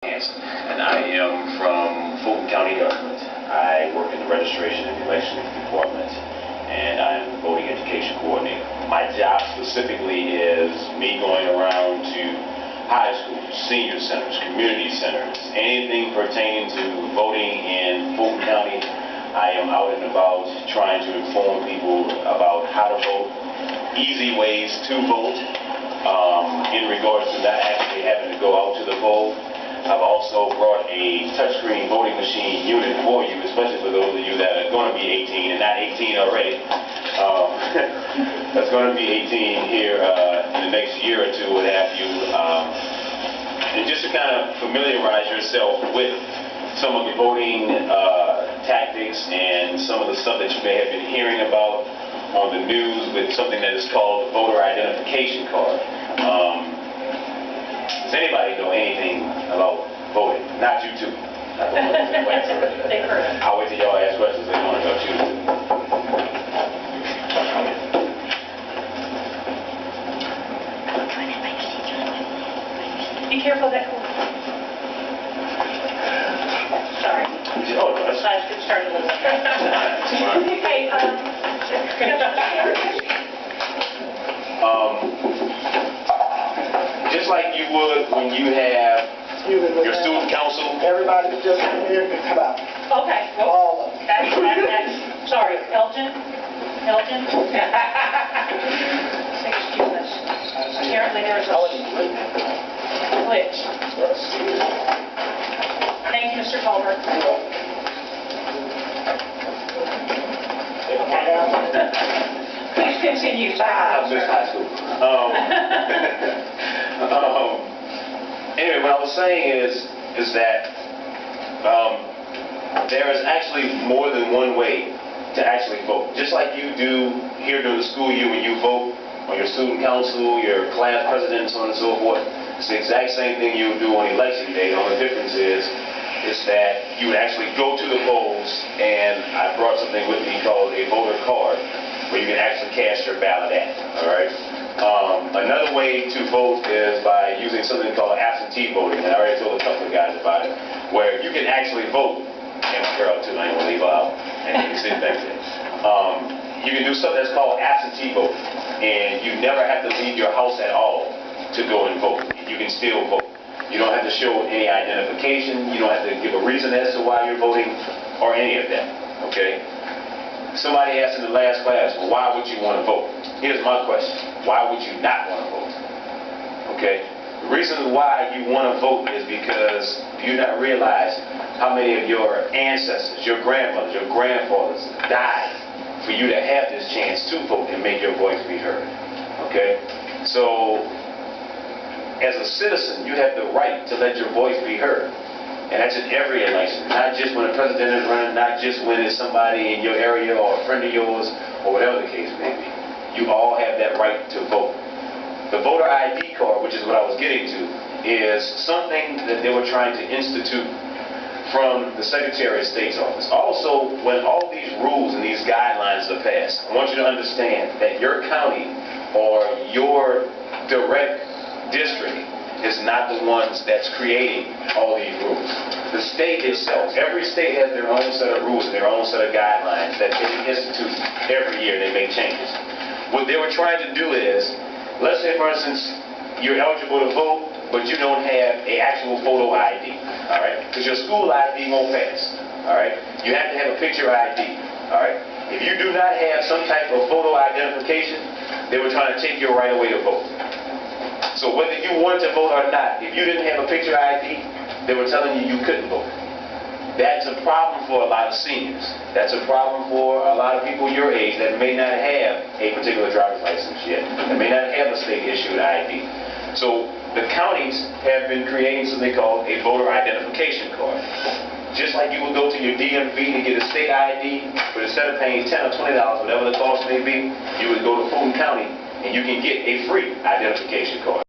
Hanson, and I am from Fulton County government. I work in the registration and elections department, and I am the voting education coordinator. My job specifically is me going around to high schools, senior centers, community centers, anything pertaining to voting in Fulton County. I am out and about trying to inform people about how to vote, easy ways to vote, in regards to not actually having to go out to the poll. I've also brought a touchscreen voting machine unit for you, especially for those of you that are going to be 18 and not 18 already. That's going to be 18 here in the next year or two, what have you. And just to kind of familiarize yourself with some of the voting tactics and some of the stuff that you may have been hearing about on the news with something that is called the voter identification card. Does anybody know anything about voting? Not you two. I'll wait till y'all ask questions. They want to know you two. Be careful of that cord. Sorry. Oh, no, that's I should start a little bit. Hey, just like you would when you have your student council. Everybody just come here and come out. okay. All of them. That's, sorry, Elgin? Elgin? Excuse us. Apparently there's a glitch. Thank you, Mr. Culver. Please continue. I was in high school. Anyway, what I was saying is that there is actually more than one way to actually vote. Just like you do here during the school year when you vote on your student council, your class president, and so on and so forth. It's the exact same thing you would do on election day. The only difference is that you would actually go to the polls, and I brought something with me called a voter card, where you can actually cast your ballot at. All right. Another way to vote is by using something called absentee voting, and I already told a couple of guys about it, where you can actually vote. And my girl too, I ain't gonna leave her out. And you can sit back there. You can do something that's called absentee voting, and you never have to leave your house at all to go and vote. You can still vote. You don't have to show any identification. You don't have to give a reason as to why you're voting or any of that. Okay? Somebody asked in the last class, well, why would you want to vote? Here's my question. Why would you not want to vote? Okay? The reason why you want to vote is because you not realize how many of your ancestors, your grandmothers, your grandfathers died for you to have this chance to vote and make your voice be heard. Okay? So, as a citizen, you have the right to let your voice be heard. And that's in every election, not just when a president is running, not just when it's somebody in your area or a friend of yours, or whatever the case may be. You all have that right to vote. The voter ID card, which is what I was getting to, is something that they were trying to institute from the Secretary of State's office. Also, when all these rules and these guidelines are passed, I want you to understand that your county or your direct district is not the ones that's creating all these rules. The state itself, every state has their own set of rules and their own set of guidelines that they institute every year. They make changes. What they were trying to do is, let's say for instance, you're eligible to vote, but you don't have an actual photo ID, all right? Because your school ID won't pass, all right? You have to have a picture ID, all right? If you do not have some type of photo identification, they were trying to take your right away to vote. So whether you wanted to vote or not, if you didn't have a picture ID, they were telling you you couldn't vote. That's a problem for a lot of seniors. That's a problem for a lot of people your age that may not have a particular driver's license yet, that may not have a state-issued ID. So the counties have been creating something called a voter identification card. Just like you would go to your DMV to get a state ID, but instead of paying $10 or $20, whatever the cost may be, you would go to Fulton County and you can get a free identification card.